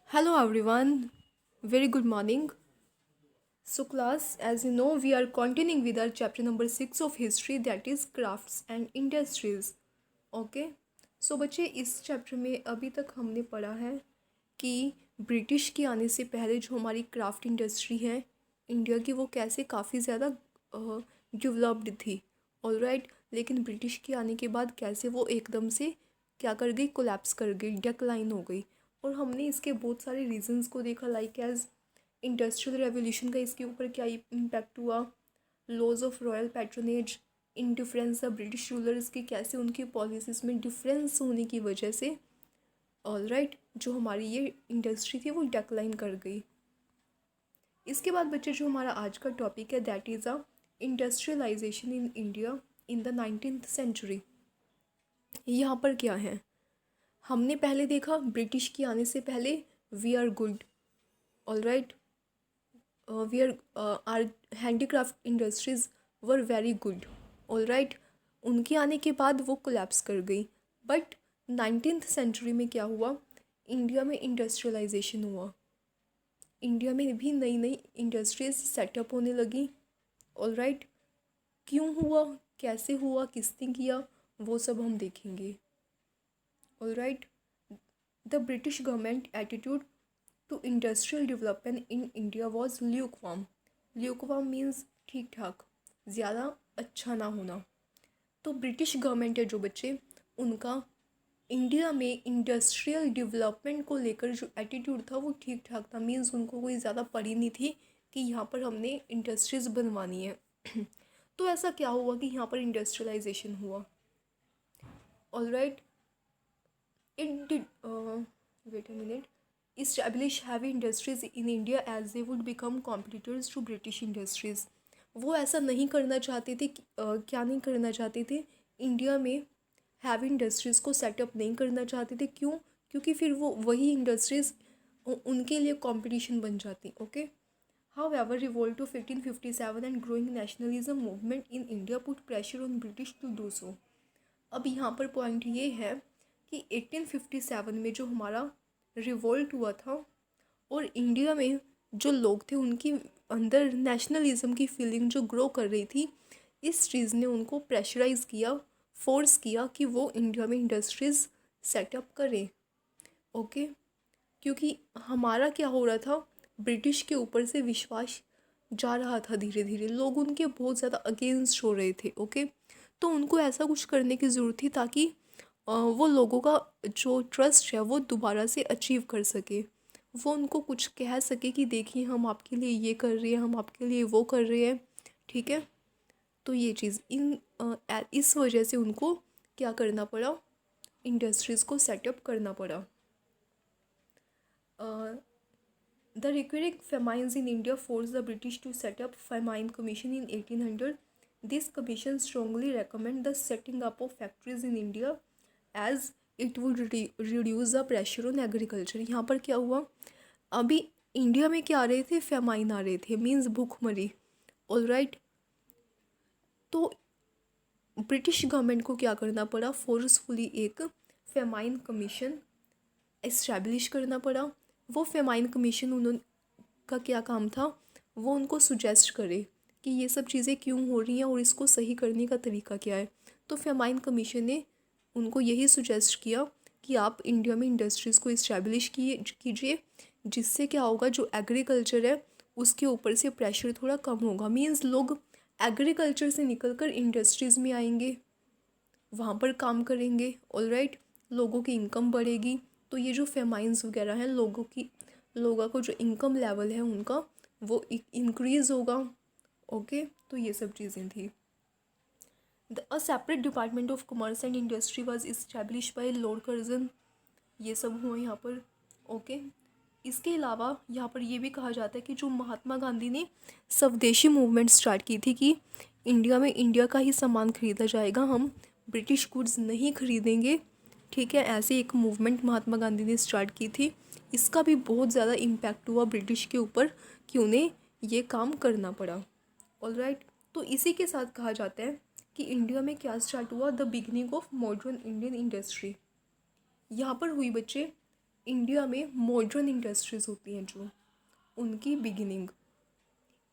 Hello everyone, very good morning. So class, as you know, we are continuing with our chapter number 6 of history, that is crafts and industries. Okay so बच्चे इस chapter में अभी तक हमने पढ़ा है कि ब्रिटिश के आने से पहले जो हमारी क्राफ्ट इंडस्ट्री है इंडिया की, वो कैसे काफ़ी ज़्यादा डेवलप्ड थी। ऑलराइट, लेकिन ब्रिटिश के आने के बाद कैसे वो एकदम से क्या कर गई, कोलैप्स कर गई, डेक्लाइन हो गई। और हमने इसके बहुत सारे रीजंस को देखा, लाइक एज इंडस्ट्रियल रेवोल्यूशन का इसके ऊपर क्या इम्पैक्ट हुआ, loss of royal patronage, indifference the British rulers की, कैसे उनकी पॉलिसीज़ में डिफरेंस होने की वजह से ऑलराइट जो हमारी ये इंडस्ट्री थी वो डेक्लाइन कर गई। इसके बाद बच्चे जो हमारा आज का टॉपिक है that is a industrialization in India in the 19th century. यहाँ पर क्या है, हमने पहले देखा ब्रिटिश के आने से पहले we are good, alright, we are handicraft industries were very good, alright. उनके आने के बाद वो कोलैप्स कर गई। बट 19th सेंचुरी में क्या हुआ, इंडिया में इंडस्ट्रियलाइजेशन हुआ, इंडिया में भी नई नई इंडस्ट्रीज सेटअप होने लगी। ऑलराइट, क्यों हुआ, कैसे हुआ, किसने किया, वो सब हम देखेंगे। Alright, the British government attitude to industrial development in India was lukewarm. Lukewarm means ठीक ठाक, ज़्यादा अच्छा ना होना। तो ब्रिटिश गवर्नमेंट है जो बच्चे, उनका इंडिया में इंडस्ट्रियल डेवलपमेंट को लेकर जो एटीट्यूड था वो ठीक ठाक था। मीन्स उनको कोई ज़्यादा पड़ी नहीं थी कि यहाँ पर हमने इंडस्ट्रीज़ बनवानी है। तो ऐसा क्या हुआ कि यहाँ पर इंडस्ट्रियलाइजेशन हुआ। Alright, it did wait a minute establish heavy industries in India as they would become competitors to British industries. वो ऐसा नहीं करना चाहते थे क्या नहीं करना चाहते थे, इंडिया में हैवी इंडस्ट्रीज़ को सेटअप नहीं करना चाहते थे। क्यों? क्योंकि फिर वो वही इंडस्ट्रीज़ उनके लिए कंपटीशन बन जाती। Okay, however revolt of 1857 and growing nationalism movement in India put pressure on British to do so. अब यहाँ पर पॉइंट ये है कि 1857 में जो हमारा रिवोल्ट हुआ था और इंडिया में जो लोग थे उनकी अंदर नेशनलिज्म की फीलिंग जो ग्रो कर रही थी, इस चीज़ ने उनको प्रेशराइज़ किया, फोर्स किया कि वो इंडिया में इंडस्ट्रीज़ सेटअप करें। ओके, क्योंकि हमारा क्या हो रहा था, ब्रिटिश के ऊपर से विश्वास जा रहा था धीरे धीरे, लोग उनके बहुत ज़्यादा अगेंस्ट हो रहे थे। ओके, तो उनको ऐसा कुछ करने की ज़रूरत थी ताकि वो लोगों का जो ट्रस्ट है वो दोबारा से अचीव कर सके, वो उनको कुछ कह सके कि देखिए हम आपके लिए ये कर रहे हैं, हम आपके लिए वो कर रहे हैं। ठीक है, तो ये चीज़ इस वजह से उनको क्या करना पड़ा, इंडस्ट्रीज़ को सेटअप करना पड़ा। The recurring famines in India forced the British to set up Famine Commission in 1800. This commission strongly recommended the setting up of factories in India as it would reduce the pressure on agriculture. यहाँ पर क्या हुआ, अभी India में क्या आ रहे थे, famine आ रहे थे, मीन्स भूखमरी। ऑलराइट, तो ब्रिटिश गवर्नमेंट को क्या करना पड़ा, फोर्सफुली एक फेमाइन कमीशन इस्टेब्लिश करना पड़ा। वो फेमाइन कमीशन उन्होंने का क्या काम था, वो उनको सुजेस्ट करे कि ये सब चीज़ें क्यों हो रही हैं और इसको सही करने का तरीका क्या है। तो फेमाइन कमीशन ने उनको यही सुजेस्ट किया कि आप इंडिया में इंडस्ट्रीज़ को इस्टेब्लिश कीजिए, जिससे क्या होगा, जो एग्रीकल्चर है उसके ऊपर से प्रेशर थोड़ा कम होगा। मीन्स लोग एग्रीकल्चर से निकल कर इंडस्ट्रीज़ में आएंगे, वहाँ पर काम करेंगे। ऑलराइट, लोगों की इनकम बढ़ेगी। तो ये जो फेमाइंस वगैरह हैं, लोगों को जो इनकम लेवल है उनका वो इंक्रीज़ होगा। ओके, तो ये सब चीज़ें थी। A separate department of commerce and industry was establish by Lord Curzon. ये सब हुआ यहाँ पर। ओके, इसके अलावा यहाँ पर ये भी कहा जाता है कि जो महात्मा गांधी ने स्वदेशी मूवमेंट स्टार्ट की थी कि इंडिया में इंडिया का ही सामान खरीदा जाएगा, हम ब्रिटिश गुड्स नहीं खरीदेंगे। ठीक है, ऐसे एक मूवमेंट महात्मा गांधी ने स्टार्ट की थी। इसका भी बहुत ज़्यादा इम्पैक्ट हुआ ब्रिटिश के ऊपर कि उन्हें ये काम करना पड़ा। ऑलराइट, तो इसी के साथ कहा जाता है कि इंडिया में क्या स्टार्ट हुआ, the beginning of modern Indian industry. यहाँ पर हुई बच्चे इंडिया में मॉडर्न इंडस्ट्रीज़ होती हैं जो, उनकी बिगिनिंग।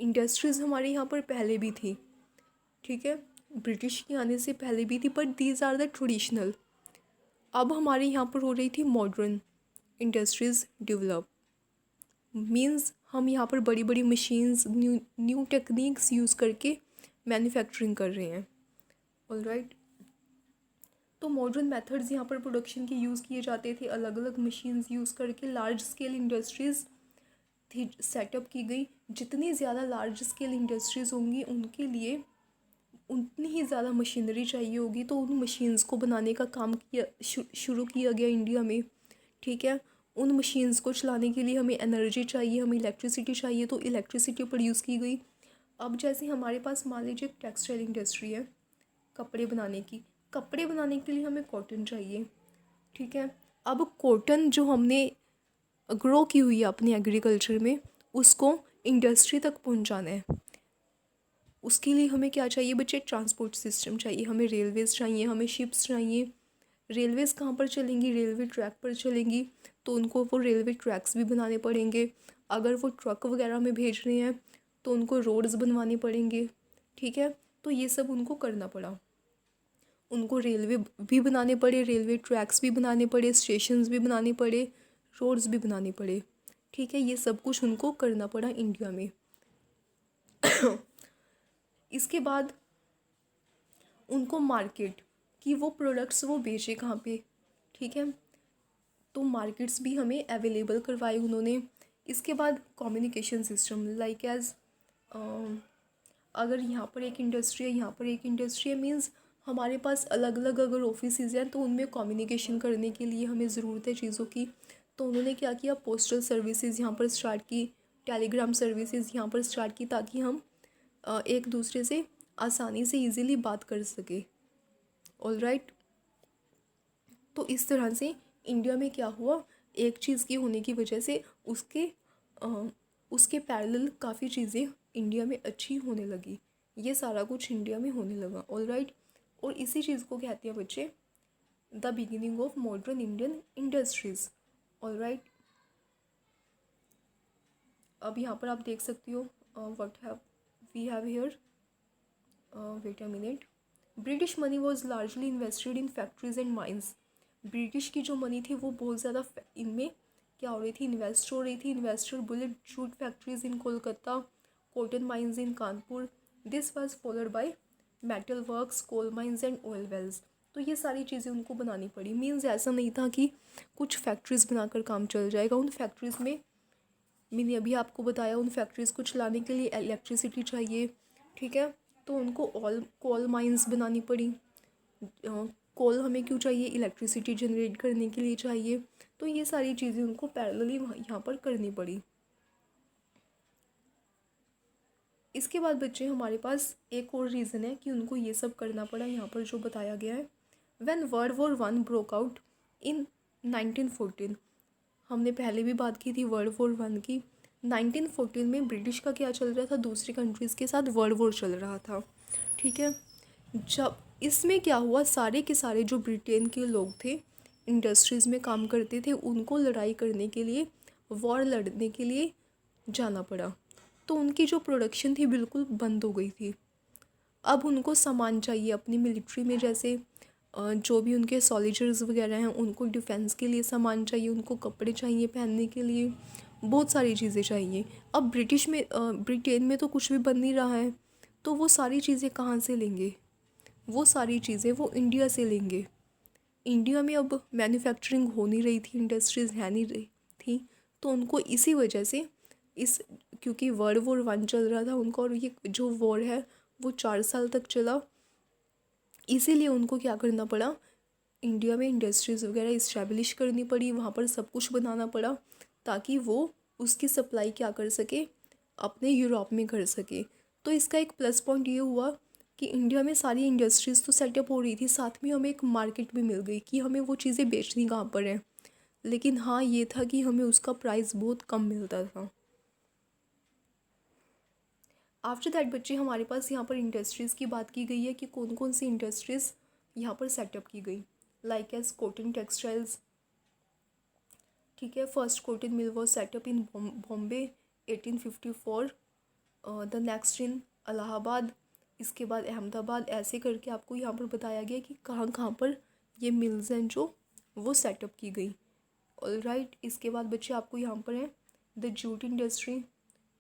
इंडस्ट्रीज़ हमारे यहाँ पर पहले भी थी, ठीक है, ब्रिटिश के आने से पहले भी थी, but these are the traditional. अब हमारे यहाँ पर हो रही थी मॉडर्न इंडस्ट्रीज़ डेवलप। मीन्स हम यहाँ पर बड़ी बड़ी मशीन्स, न्यू टेक्निक्स यूज़ करके मैन्युफैक्चरिंग कर रहे हैं। ऑलराइट, तो मॉडर्न मेथड्स यहाँ पर प्रोडक्शन के यूज़ किए जाते थे, अलग अलग मशीन्स यूज़ करके लार्ज स्केल इंडस्ट्रीज़ थी सेटअप की गई। जितनी ज़्यादा लार्ज स्केल इंडस्ट्रीज़ होंगी उनके लिए उतनी ही ज़्यादा मशीनरी चाहिए होगी, तो उन मशीन्स को बनाने का काम किया शुरू किया गया इंडिया में, ठीक है। उन मशीन्स को चलाने के लिए हमें एनर्जी चाहिए, हमें इलेक्ट्रिसिटी चाहिए, तो इलेक्ट्रिसिटी प्रोड्यूस की गई। अब जैसे हमारे पास मान लीजिए टेक्सटाइल इंडस्ट्री है, कपड़े बनाने की, कपड़े बनाने के लिए हमें कॉटन चाहिए, ठीक है। अब कॉटन जो हमने ग्रो की हुई है अपने एग्रीकल्चर में, उसको इंडस्ट्री तक पहुंचाना है। उसके लिए हमें क्या चाहिए बच्चे? ट्रांसपोर्ट सिस्टम चाहिए, हमें रेलवेज़ चाहिए, हमें शिप्स चाहिए। रेलवेज़ कहाँ पर चलेंगी? रेलवे ट्रैक पर चलेंगी, तो उनको वो रेलवे ट्रैक्स भी बनाने पड़ेंगे। अगर वो ट्रक वगैरह में भेज रहे हैं तो उनको रोड्स बनवाने पड़ेंगे, ठीक है। तो ये सब उनको करना पड़ा, उनको रेलवे भी बनाने पड़े, रेलवे ट्रैक्स भी बनाने पड़े, स्टेशंस भी बनाने पड़े, रोड्स भी बनाने पड़े, ठीक है। ये सब कुछ उनको करना पड़ा इंडिया में। इसके बाद उनको मार्केट कि वो प्रोडक्ट्स वो बेचे कहाँ पे, ठीक है। तो मार्केट्स भी हमें अवेलेबल करवाए उन्होंने। इसके बाद कम्युनिकेशन सिस्टम लाइक एज अगर यहाँ पर एक इंडस्ट्री है, यहाँ पर एक इंडस्ट्री है, मीन्स हमारे पास अलग अलग अगर ऑफिसेज हैं तो उनमें कम्युनिकेशन करने के लिए हमें ज़रूरत है चीज़ों की। तो उन्होंने क्या किया, पोस्टल सर्विसेज यहाँ पर स्टार्ट की, टेलीग्राम सर्विसेज यहाँ पर स्टार्ट की, ताकि हम एक दूसरे से आसानी से इजीली बात कर सके। ऑलराइट, तो इस तरह से इंडिया में क्या हुआ, एक चीज़ की होने की वजह से उसके पैरेलल काफ़ी चीज़ें इंडिया में अच्छी होने लगी। ये सारा कुछ इंडिया में होने लगा। ऑलराइट, और इसी चीज़ को कहते हैं बच्चे the beginning of modern Indian industries. Alright, अब यहाँ पर आप देख सकती हो what have we have here, wait a minute. British money was largely invested in factories and mines. British की जो मनी थी वो बहुत ज़्यादा इनमें क्या हो रही थी, इन्वेस्ट हो रही थी। Investor bullet jute factories in Kolkata, cotton mines in Kanpur. This was followed by metal works, coal mines and oil wells. तो ये सारी चीज़ें उनको बनानी पड़ी। मीन्स ऐसा नहीं था कि कुछ फैक्ट्रीज़ बनाकर काम चल जाएगा। उन फैक्ट्रीज़ में मैंने अभी आपको बताया, उन फैक्ट्रीज़ को चलाने के लिए इलेक्ट्रिसिटी चाहिए, ठीक है। तो उनको कोल माइंस बनानी पड़ी। कोल हमें क्यों चाहिए? इलेक्ट्रिसिटी जनरेट करने के लिए चाहिए। तो ये सारी चीज़ें उनको पैरेलली यहाँ पर करनी पड़ी। इसके बाद बच्चे हमारे पास एक और रीज़न है कि उनको ये सब करना पड़ा, यहाँ पर जो बताया गया है। When world war one broke out in 1914, हमने पहले भी बात की थी वर्ल्ड वॉर वन की। 1914 में ब्रिटिश का क्या चल रहा था, दूसरी कंट्रीज़ के साथ वर्ल्ड वॉर चल रहा था, ठीक है। जब इसमें क्या हुआ, सारे के सारे जो ब्रिटेन के लोग थे, इंडस्ट्रीज़ में काम करते थे, उनको लड़ाई करने के लिए, वॉर लड़ने के लिए जाना पड़ा। तो उनकी जो प्रोडक्शन थी बिल्कुल बंद हो गई थी। अब उनको सामान चाहिए अपनी मिलिट्री में, जैसे जो भी उनके सोल्जर्स वगैरह हैं उनको डिफेंस के लिए सामान चाहिए, उनको कपड़े चाहिए पहनने के लिए, बहुत सारी चीज़ें चाहिए। अब ब्रिटेन में तो कुछ भी बन नहीं रहा है, तो वो सारी चीज़ें कहाँ से लेंगे? वो सारी चीज़ें वो इंडिया से लेंगे। इंडिया में अब मैन्युफैक्चरिंग हो नहीं रही थी, इंडस्ट्रीज़ है नहीं रही थी, तो उनको इसी वजह से क्योंकि वर्ल्ड वॉर वन चल रहा था उनको, और ये जो वॉर है वो 4 साल तक चला, इसीलिए उनको क्या करना पड़ा, इंडिया में इंडस्ट्रीज़ वगैरह इस्टेब्लिश करनी पड़ी, वहाँ पर सब कुछ बनाना पड़ा, ताकि वो उसकी सप्लाई क्या कर सके, अपने यूरोप में कर सके। तो इसका एक प्लस पॉइंट ये हुआ कि इंडिया में सारी इंडस्ट्रीज़ तो सेटअप हो रही थी, साथ में हमें एक मार्केट भी मिल गई कि हमें वो चीज़ें बेचनी कहाँ पर है। लेकिन हाँ ये था कि हमें उसका प्राइस बहुत कम मिलता था। आफ्टर दैट बच्चे हमारे पास यहाँ पर इंडस्ट्रीज़ की बात की गई है कि कौन कौन सी इंडस्ट्रीज़ यहाँ पर सेटअप की गई, लाइक एज कॉटन टेक्सटाइल्स, ठीक है। First cotton mill was setup in Bombay 1854, the next in Allahabad, इसके बाद अहमदाबाद। ऐसे करके आपको यहाँ पर बताया गया कि कहाँ कहाँ पर ये मिल्स हैं जो वो सेटअप की गई। ऑलराइट, इसके बाद बच्चे आपको यहाँ पर है the jute industry.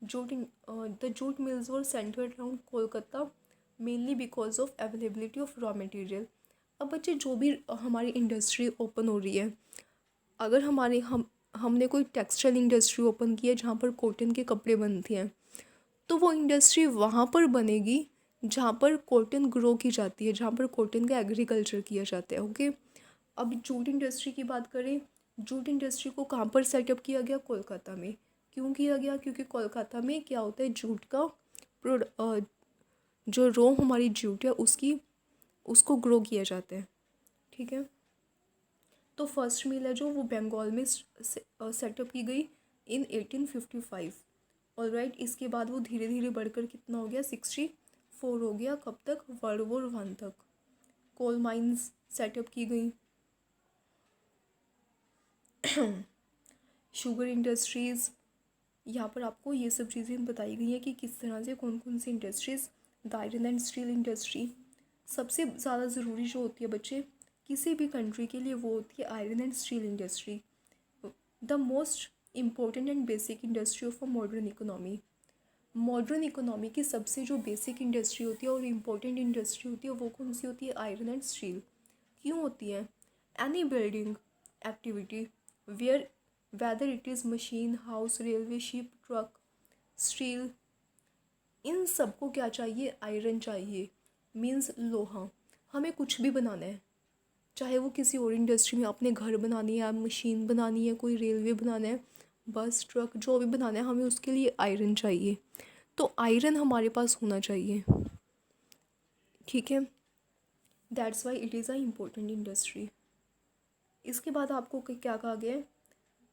The jute mills were centred around Kolkata mainly because of availability of raw material. अब बच्चे जो भी हमारी इंडस्ट्री ओपन हो रही है, अगर हमने कोई टेक्सटाइल इंडस्ट्री ओपन की है जहाँ पर कॉटन के कपड़े बनते हैं, तो वो इंडस्ट्री वहाँ पर बनेगी जहाँ पर कॉटन ग्रो की जाती है, जहाँ पर कॉटन का एग्रीकल्चर किया जाता है। ओके, अब जूट इंडस्ट्री की बात करें, जूट इंडस्ट्री को कहाँ पर सेटअप किया गया? कोलकाता में। क्यों किया गया? क्योंकि कोलकाता में क्या होता है, जूट का जो रो हमारी जूट है उसको ग्रो किया जाता है। ठीक है, तो फर्स्ट मिल है जो वो बंगाल में सेटअप की गई इन 1855। ऑलराइट, इसके बाद वो धीरे धीरे बढ़कर कितना हो गया? 64 हो गया। कब तक? वर्ल्ड वॉर 1 तक। कोल माइंस सेटअप की गई। शुगर इंडस्ट्रीज़, यहाँ पर आपको ये सब चीज़ें बताई गई हैं कि किस तरह से कौन कौन सी industries. The iron and steel industry, सबसे ज़्यादा ज़रूरी जो होती है बच्चे किसी भी कंट्री के लिए, वो होती है iron and steel industry, the most important and basic industry of a modern economy. Modern economy की सबसे जो बेसिक इंडस्ट्री होती है और इम्पोर्टेंट इंडस्ट्री होती है वो कौन सी होती है? Iron and steel. क्यों होती है? Any building activity where whether it is machine, house, railway, ship, truck, steel, इन सबको क्या चाहिए? आयरन चाहिए। मीन्स लोहा। हमें कुछ भी बनाना है, चाहे वो किसी और इंडस्ट्री में अपने घर बनानी है, मशीन बनानी है, कोई रेलवे बनाना है, बस, ट्रक, जो भी बनाना है, हमें उसके लिए आयरन चाहिए। तो आयरन हमारे पास होना चाहिए। ठीक है, that's why it is a important industry. इसके बाद आपको क्या कहा गया है?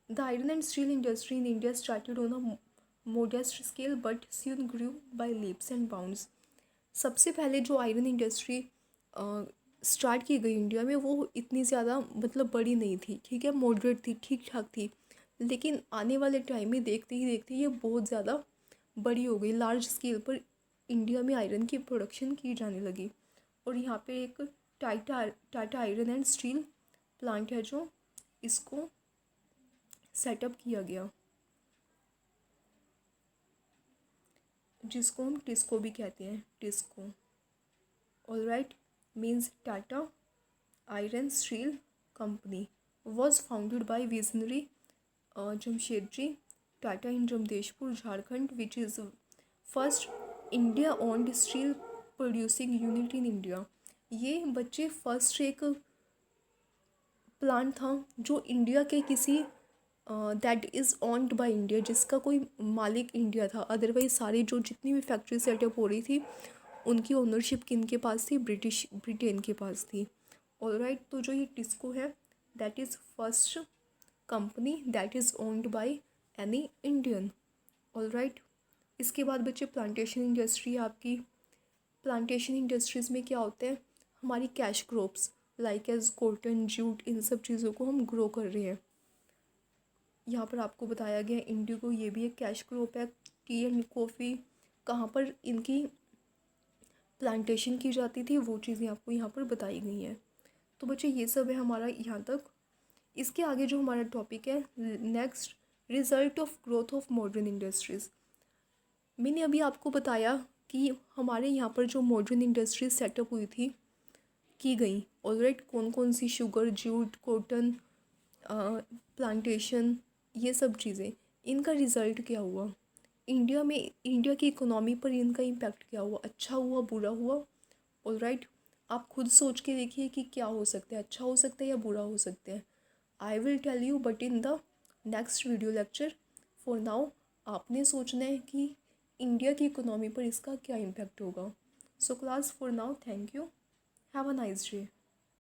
The iron and steel industry in India started on a modest scale but soon grew by leaps and bounds. सबसे पहले जो आयरन इंडस्ट्री स्टार्ट की गई इंडिया में, वो इतनी ज़्यादा मतलब बड़ी नहीं थी। ठीक है, मॉडरेट थी, ठीक ठाक थी। लेकिन आने वाले टाइम में देखते ही देखते ये बहुत ज़्यादा बड़ी हो गई। लार्ज स्केल पर इंडिया में आयरन की प्रोडक्शन की जाने लगी। और यहाँ पे एक Tata iron and steel plant है जो इसको सेटअप किया गया, जिसको हम टिस्को भी कहते हैं, TISCO. Alright, means Tata iron steel company was founded by visionary Jamshedji Tata in Jamshedpur, Jharkhand, which is first India owned steel producing unit in India. ये बच्चे फर्स्ट एक प्लांट था जो इंडिया के किसी that is owned by India, जिसका कोई मालिक इंडिया था। अदरवाइज सारी जो जितनी भी फैक्ट्री सेटअप हो रही थी उनकी ओनरशिप किन के पास थी? ब्रिटेन के पास थी। ऑलराइट, तो जो ये टिस्को है that is first company that is owned by any Indian. Alright, इसके बाद बच्चे प्लांटेशन इंडस्ट्री आपकी। प्लांटेशन इंडस्ट्रीज़ में क्या होता है? हमारी cash crops like as cotton, jute, इन सब चीज़ों को हम ग्रो कर रहे हैं। यहाँ पर आपको बताया गया इंडिगो, ये भी एक कैश क्रॉप है। टी एंड कॉफ़ी, कहाँ पर इनकी प्लांटेशन की जाती थी, वो चीज़ें आपको यहाँ पर बताई गई हैं। तो बच्चे ये सब है हमारा यहाँ तक। इसके आगे जो हमारा टॉपिक है next, result of growth of modern industries. मैंने अभी आपको बताया कि हमारे यहाँ पर जो मॉडर्न इंडस्ट्रीज सेटअप हुई थी, की गई। ऑलराइट, कौन कौन सी? शुगर, जूट, कॉटन, प्लांटेशन, ये सब चीज़ें। इनका रिज़ल्ट क्या हुआ इंडिया में? इंडिया की इकोनॉमी पर इनका इम्पैक्ट क्या हुआ? अच्छा हुआ, बुरा हुआ? ऑलराइट, आप खुद सोच के देखिए कि क्या हो सकता है, अच्छा हो सकता है या बुरा हो सकता है। I will tell you but in the next video lecture. For now आपने सोचना है कि इंडिया की इकोनॉमी पर इसका क्या इम्पैक्ट होगा। So class, for now thank you, have a nice day.